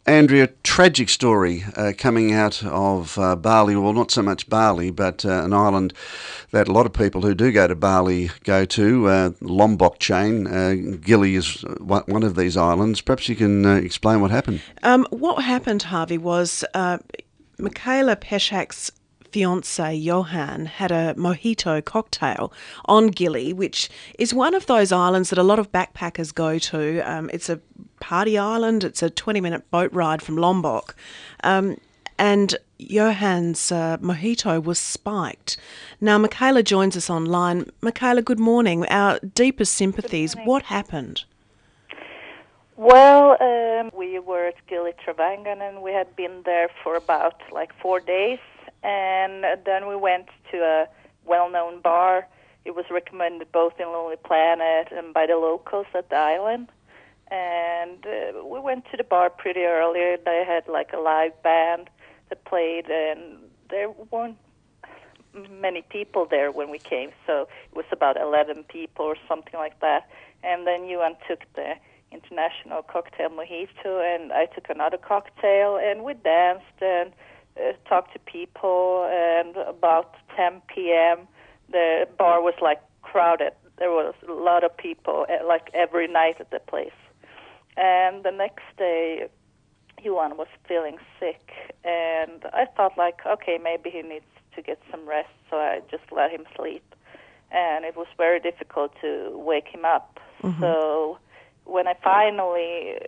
Andrea, tragic story coming out of Bali. Well, not so much Bali, but an island that a lot of people who do go to Bali go to, Lombok chain. Gili is one of these islands. Perhaps you can explain what happened. What happened, Harvey, was Michaela Peshak's fiance Johan had a mojito cocktail on Gili, which is one of those islands that a lot of backpackers go to. It's a party island. It's a 20-minute boat ride from Lombok. And Johan's mojito was spiked. Now, Michaela joins us online. Michaela, good morning. Our deepest sympathies. What happened? Well, we were at Gili Travangan, and we had been there for about 4 days. And then we went to a well-known bar. It was recommended both in Lonely Planet and by the locals at the island. And we went to the bar pretty early. They had a live band that played, and there weren't many people there when we came. So it was about 11 people or something like that. And then Yuan took the international cocktail mojito, and I took another cocktail, and we danced and talked to people, and about 10 p.m. the bar was crowded. There was a lot of people every night at the place. And the next day, Yuan was feeling sick, and I thought okay, maybe he needs to get some rest, so I just let him sleep. And it was very difficult to wake him up. Mm-hmm. So when I finally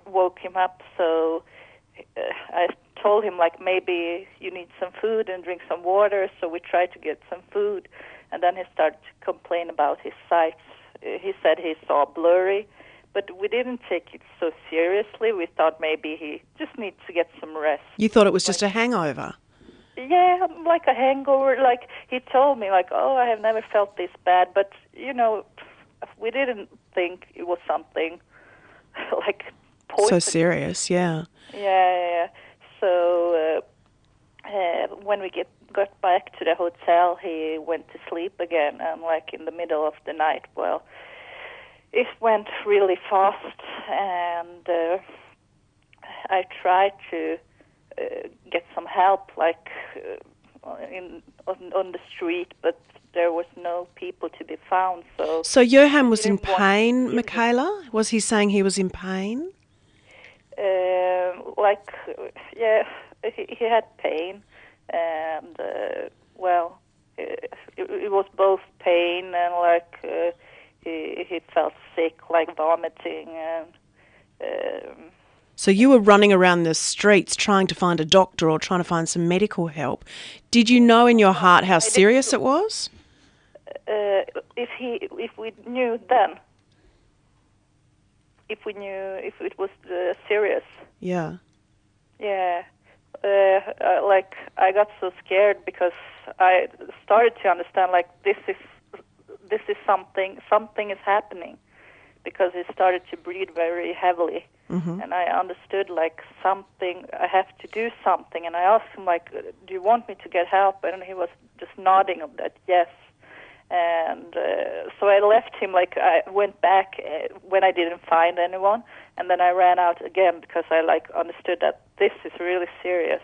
woke him up, so I told him maybe you need some food and drink some water. So we tried to get some food, and then he started to complain about his sight. He said he saw blurry, but we didn't take it so seriously. We thought maybe he just needs to get some rest. You thought it was just a hangover? Yeah, like a hangover. He told me oh, I have never felt this bad, but we didn't think it was something poison. So serious, yeah. Yeah. So when we got back to the hotel, he went to sleep again, and in the middle of the night, well, it went really fast, and I tried to get some help, on the street, but there was no people to be found. So Johan was in pain, Michaela? Was he saying he was in pain? Yeah, he had pain, and it was both pain and he felt sick, vomiting, and. So you were running around the streets trying to find a doctor or trying to find some medical help. Did you know in your heart how serious it was? If we knew then, if it was serious. Yeah. Yeah. I got so scared because I started to understand this is something is happening, because he started to breathe very heavily. Mm-hmm. And I understood something, I have to do something. And I asked him do you want me to get help? And he was just nodding of that, yes. And so I left him, I went back when I didn't find anyone, and then I ran out again because I understood that this is really serious.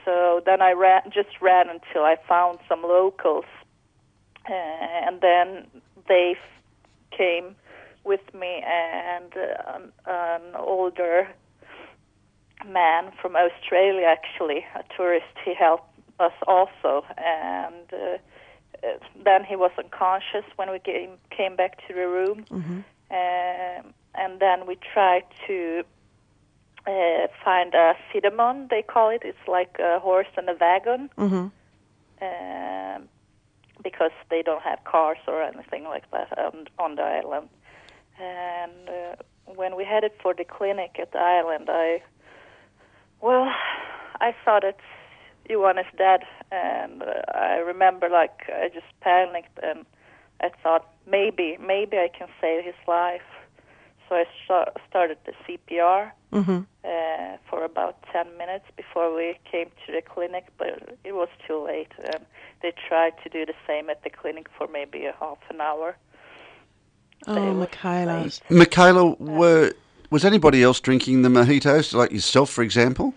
So then I ran until I found some locals, and then they came with me, and an older man from Australia, actually, a tourist, he helped us also, and then he was unconscious when we came back to the room. Mm-hmm. And then we tried to find a sidamon, they call it. It's like a horse and a wagon, mm-hmm. Because they don't have cars or anything like that on the island. And when we headed for the clinic at the island, I saw that Johan is dead, and I remember I just panicked, and I thought maybe I can save his life. So I started the CPR mm-hmm. For about 10 minutes before we came to the clinic, but it was too late, and they tried to do the same at the clinic for maybe a half an hour. Oh, Michaela. Michaela, Was anybody else drinking the mojitos, like yourself, for example?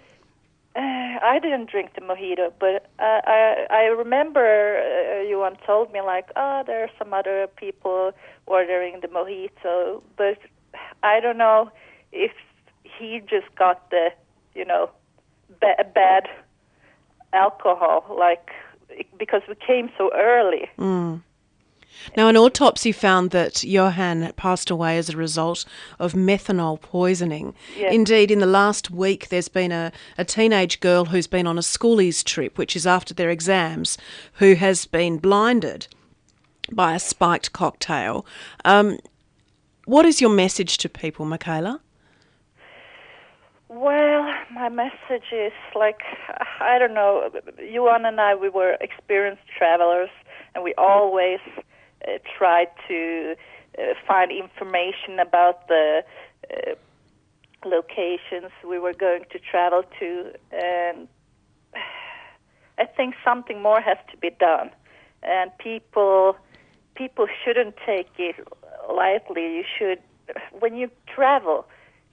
I didn't drink the mojito, but I remember Johan told me like, oh, there are some other people ordering the mojito, but I don't know if he just got the, bad alcohol, like, because we came so early. Now, an autopsy found that Johan passed away as a result of methanol poisoning. Yes. Indeed, in the last week, there's been a teenage girl who's been on a schoolies trip, which is after their exams, who has been blinded by a spiked cocktail. What is your message to people, Michaela? Well, my message is, like, I don't know, Johan and I, we were experienced travelers, and we always tried to find information about the locations we were going to travel to, and I think something more has to be done, and people shouldn't take it lightly. You should, when you travel,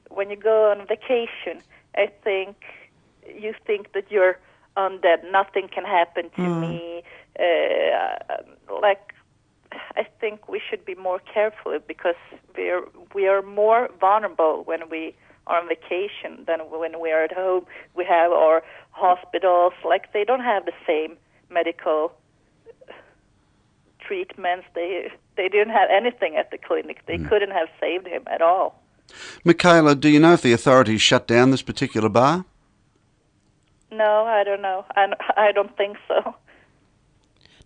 when you go on vacation, I think you think that you're undead, nothing can happen to me. I think we should be more careful, because we are more vulnerable when we are on vacation than when we are at home. We have our hospitals, like, they don't have the same medical treatments. They didn't have anything at the clinic. They couldn't have saved him at all. Michaela, do you know if the authorities shut down this particular bar? No, I don't know. I don't think so.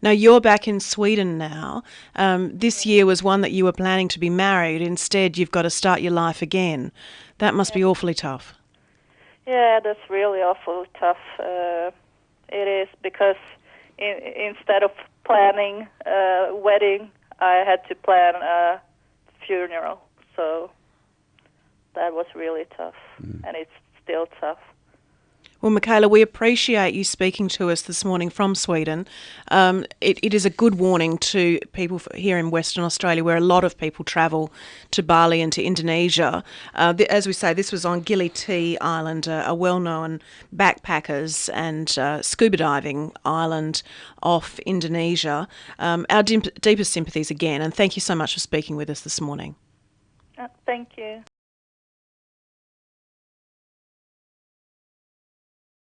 Now, you're back in Sweden now. This year was one that you were planning to be married. Instead, you've got to start your life again. That must be awfully tough. Yeah, that's really awful tough. It is, because instead of planning a wedding, I had to plan a funeral. So that was really tough, and it's still tough. Well, Michaela, we appreciate you speaking to us this morning from Sweden. It is a good warning to people here in Western Australia, where a lot of people travel to Bali and to Indonesia. As we say, this was on Gili T Island, a well-known backpackers and scuba diving island off Indonesia. Our deepest sympathies again, and thank you so much for speaking with us this morning. Thank you.